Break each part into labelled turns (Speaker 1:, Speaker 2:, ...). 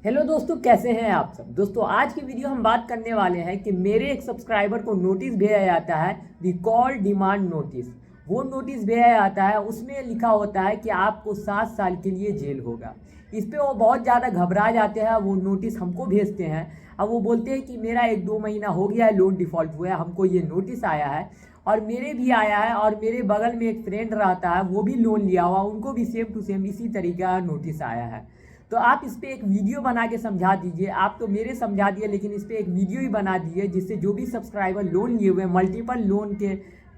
Speaker 1: Hello दोस्तों, कैसे हैं आप सब। दोस्तों आज की वीडियो हम बात करने वाले हैं कि मेरे एक सब्सक्राइबर को नोटिस भेजा जाता है, रिकॉल डिमांड नोटिस। वो नोटिस भेजा जाता है, उसमें लिखा होता है कि आपको 7 साल के लिए जेल होगा। इस पे वो बहुत ज़्यादा घबरा जाते हैं। वो नोटिस हमको भेजते हैं। अब वो बोलते हैं कि मेरा 1-2 महीना हो गया है, लोन डिफ़ॉल्ट हुआ है, हमको ये नोटिस आया है और मेरे भी आया है और मेरे बगल में एक फ्रेंड रहता है, वो भी लोन लिया हुआ, उनको भी सेम टू सेम इसी तरीके का नोटिस आया है। तो आप इस पे एक वीडियो बना के समझा दीजिए। आप तो मेरे समझा दिए, लेकिन इस पे एक वीडियो ही बना दीजिए जिससे जो भी सब्सक्राइबर लोन लिए हुए हैं, मल्टीपल लोन के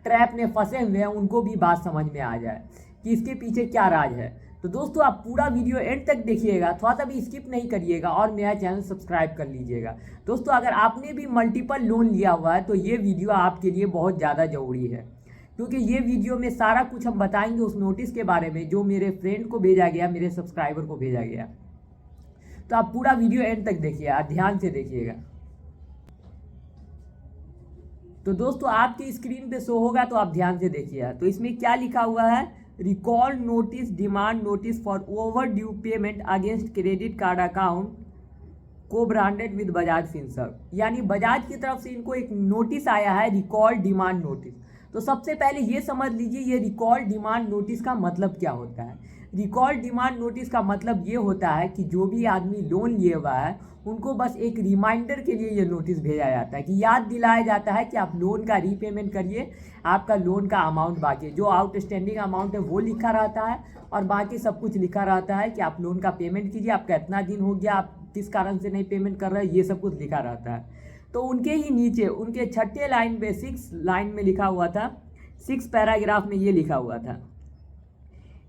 Speaker 1: ट्रैप में फंसे हुए हैं, उनको भी बात समझ में आ जाए कि इसके पीछे क्या राज है। तो दोस्तों आप पूरा वीडियो एंड तक देखिएगा, थोड़ा सा भी स्किप नहीं करिएगा और मेरा चैनल सब्सक्राइब कर लीजिएगा। दोस्तों अगर आपने भी मल्टीपल लोन लिया हुआ है तो ये वीडियो आपके लिए बहुत ज़्यादा ज़रूरी है, क्योंकि ये वीडियो में सारा कुछ हम बताएंगे उस नोटिस के बारे में जो मेरे फ्रेंड को भेजा गया, मेरे सब्सक्राइबर को भेजा गया। तो आप पूरा वीडियो एंड तक देखिए, आप ध्यान से देखिएगा। तो दोस्तों आपकी स्क्रीन पे शो होगा, तो आप ध्यान से देखिए। तो इसमें क्या लिखा हुआ है, recall notice demand notice for over due payment against credit card account को ब्रांडेड विद बजाज फिनसर्व। यानी बजाज की तरफ से इनको एक नोटिस आया है, रिकॉल डिमांड नोटिस। तो सबसे पहले ये समझ लीजिए ये रिकॉल डिमांड नोटिस का मतलब क्या होता है। रिकॉल डिमांड नोटिस का मतलब ये होता है कि जो भी आदमी लोन लिए हुआ है उनको बस एक रिमाइंडर के लिए ये नोटिस भेजा जाता है, कि याद दिलाया जाता है कि आप लोन का रीपेमेंट करिए, आपका लोन का अमाउंट बाकी जो आउटस्टैंडिंग अमाउंट है वो लिखा रहता है और बाकी सब कुछ लिखा रहता है कि आप लोन का पेमेंट कीजिए, आपका इतना दिन हो गया, आप किस कारण से नहीं पेमेंट कर रहे हैं, ये सब कुछ लिखा रहता है। तो उनके ही नीचे उनके छठे लाइन पे 6 लाइन में लिखा हुआ था, 6 पैराग्राफ में ये लिखा हुआ था,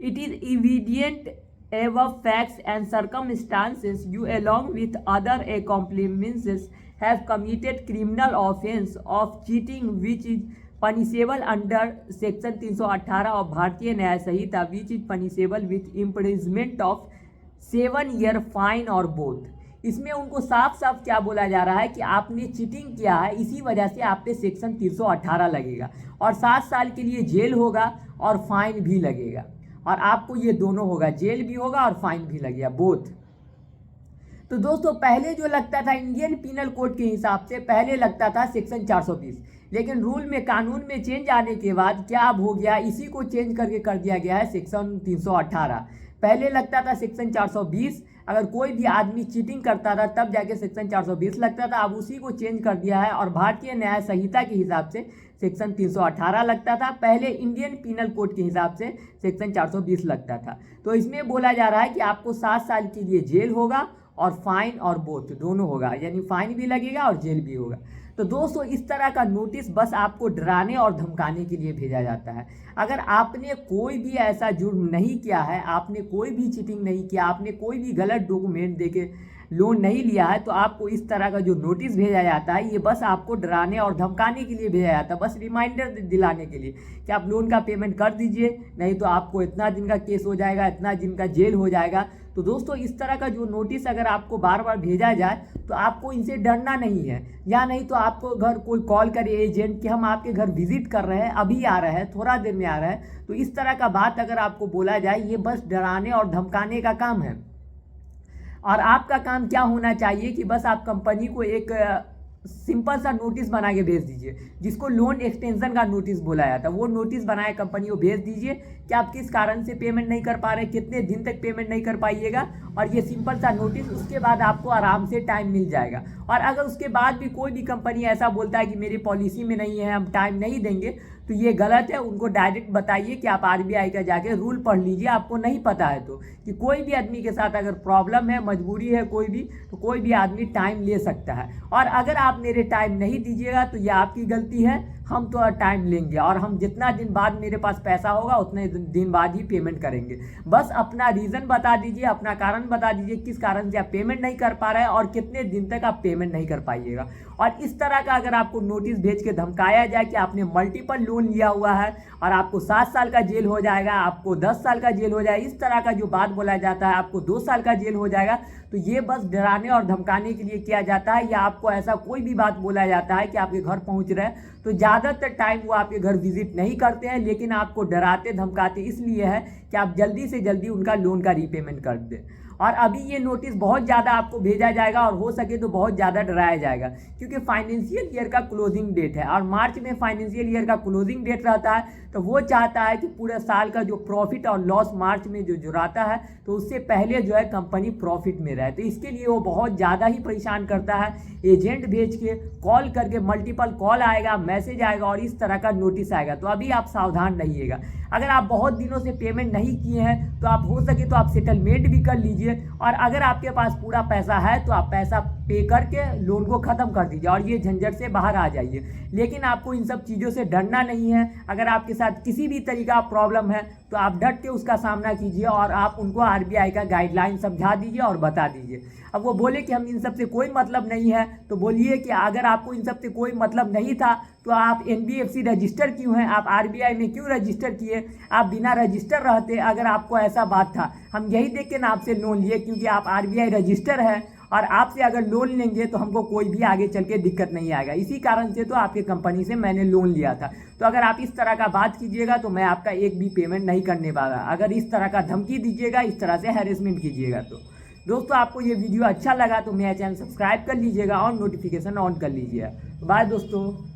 Speaker 1: it is evident above facts and circumstances you along with other accomplices have committed criminal offense of cheating which is punishable under section 318 of भारतीय न्याय संहिता which is punishable with imprisonment of 7 year fine or both। इसमें उनको साफ साफ क्या बोला जा रहा है कि आपने चीटिंग किया है, इसी वजह से आप पे सेक्शन 318 लगेगा और 7 साल के लिए जेल होगा और फाइन भी लगेगा। और आपको ये दोनों होगा, जेल भी होगा और फाइन भी लगेगा, बोथ। तो दोस्तों पहले जो लगता था इंडियन पीनल कोड के हिसाब से पहले लगता था सेक्शन 420, लेकिन रूल में कानून में चेंज आने के बाद क्या अब हो गया, इसी को चेंज करके कर दिया गया है सेक्शन 318। पहले लगता था सेक्शन 420, अगर कोई भी आदमी चीटिंग करता था तब जाके सेक्शन 420 लगता था, अब उसी को चेंज कर दिया है और भारतीय न्याय संहिता के हिसाब से सेक्शन 318 लगता था। पहले इंडियन पीनल कोड के हिसाब से सेक्शन 420 लगता था। तो इसमें बोला जा रहा है कि आपको 7 साल के लिए जेल होगा और फाइन और बोथ दोनों होगा, यानी फाइन भी लगेगा और जेल भी होगा। तो दोस्तों इस तरह का नोटिस बस आपको डराने और धमकाने के लिए भेजा जाता है। अगर आपने कोई भी ऐसा जुर्म नहीं किया है, आपने कोई भी चीटिंग नहीं किया, आपने कोई भी गलत डॉक्यूमेंट देके लोन नहीं लिया है, तो आपको इस तरह का जो नोटिस भेजा जाता है ये बस आपको डराने और धमकाने के लिए भेजा जाता है, बस रिमाइंडर दिलाने के लिए कि आप लोन का पेमेंट कर दीजिए, नहीं तो आपको इतना दिन का केस हो जाएगा, इतना दिन का जेल हो जाएगा। तो दोस्तों इस तरह का जो नोटिस अगर आपको बार बार भेजा जाए तो आपको इनसे डरना नहीं है, या नहीं तो आपको घर कोई कॉल करे एजेंट कि हम आपके घर विजिट कर रहे हैं, अभी आ रहे हैं, थोड़ा देर में आ रहे हैं। तो इस तरह का बात अगर आपको बोला जाए, ये बस डराने और धमकाने का काम है। और आपका काम क्या होना चाहिए कि बस आप कंपनी को एक सिंपल सा नोटिस बना के भेज दीजिए, जिसको लोन एक्सटेंशन का नोटिस बोला जाता है। वो नोटिस बनाए कंपनी को भेज दीजिए कि आप किस कारण से पेमेंट नहीं कर पा रहे, कितने दिन तक पेमेंट नहीं कर पाइएगा, और ये सिंपल सा नोटिस, उसके बाद आपको आराम से टाइम मिल जाएगा। और अगर उसके बाद भी कोई भी कंपनी ऐसा बोलता है कि मेरी पॉलिसी में नहीं है, हम टाइम नहीं देंगे, तो ये गलत है। उनको डायरेक्ट बताइए कि आप आरबीआई का जाके रूल पढ़ लीजिए, आपको नहीं पता है तो, कि कोई भी आदमी के साथ अगर प्रॉब्लम है, मजबूरी है कोई भी, तो कोई भी आदमी टाइम ले सकता है। और अगर आप मेरे टाइम नहीं दीजिएगा तो ये आपकी गलती है, हम तो टाइम लेंगे और हम जितना दिन बाद मेरे पास पैसा होगा उतने दिन बाद ही पेमेंट करेंगे। बस अपना रीज़न बता दीजिए, अपना कारण बता दीजिए किस कारण से आप पेमेंट नहीं कर पा रहे हैं और कितने दिन तक आप पेमेंट नहीं कर पाइएगा। और इस तरह का अगर आपको नोटिस भेज के धमकाया जाए कि आपने मल्टीपल लोन लिया हुआ है और आपको 7 साल का जेल हो जाएगा, आपको 10 साल का जेल हो जाएगा, इस तरह का जो बात बोला जाता है, आपको 2 साल का जेल हो जाएगा, तो ये बस डराने और धमकाने के लिए किया जाता है। या आपको ऐसा कोई भी बात बोला जाता है कि आपके घर पहुंच रहे हैं, तो ज़्यादातर टाइम वो आपके घर विजिट नहीं करते हैं, लेकिन आपको डराते धमकाते इसलिए है कि आप जल्दी से जल्दी उनका लोन का रीपेमेंट कर दें। और अभी ये नोटिस बहुत ज़्यादा आपको भेजा जाएगा और हो सके तो बहुत ज़्यादा डराया जाएगा, क्योंकि फाइनेंशियल ईयर का क्लोजिंग डेट है और मार्च में फाइनेंशियल ईयर का क्लोजिंग डेट रहता है। तो वो चाहता है कि पूरे साल का जो प्रॉफिट और लॉस मार्च में जो जुड़ाता है तो उससे पहले जो है कंपनी प्रॉफिट में रहे। तो इसके लिए वो बहुत ज़्यादा ही परेशान करता है, एजेंट भेज के, कॉल करके, मल्टीपल कॉल आएगा, मैसेज आएगा और इस तरह का नोटिस आएगा। तो अभी आप सावधान रहिएगा। अगर आप बहुत दिनों से पेमेंट नहीं किए हैं तो आप हो सके तो आप सेटलमेंट भी कर लीजिए, और अगर आपके पास पूरा पैसा है तो आप पैसा पे करके लोन को ख़त्म कर दीजिए और ये झंझट से बाहर आ जाइए। लेकिन आपको इन सब चीज़ों से डरना नहीं है। अगर आपके साथ किसी भी तरीका प्रॉब्लम है तो आप डट के उसका सामना कीजिए और आप उनको आरबीआई का गाइडलाइन समझा दीजिए और बता दीजिए। अब वो बोले कि हम इन सब से कोई मतलब नहीं है, तो बोलिए कि अगर आपको इन सब से कोई मतलब नहीं था तो आप एनबीएफसी रजिस्टर क्यों हैं, आप आरबीआई में क्यों रजिस्टर किए, आप बिना रजिस्टर रहते अगर आपको ऐसा बात था। हम यही देख के ना आपसे लोन लिए, क्योंकि आप आरबीआई रजिस्टर है और आपसे अगर लोन लेंगे तो हमको कोई भी आगे चल के दिक्कत नहीं आएगा। इसी कारण से तो आपके कंपनी से मैंने लोन लिया था। तो अगर आप इस तरह का बात कीजिएगा तो मैं आपका एक भी पेमेंट नहीं करने वाला। अगर इस तरह का धमकी दीजिएगा, इस तरह से हैरेसमेंट कीजिएगा। तो दोस्तों आपको ये वीडियो अच्छा लगा तो मेरा चैनल सब्सक्राइब कर लीजिएगा और नोटिफिकेशन ऑन कर लीजिएगा। बाय दोस्तों।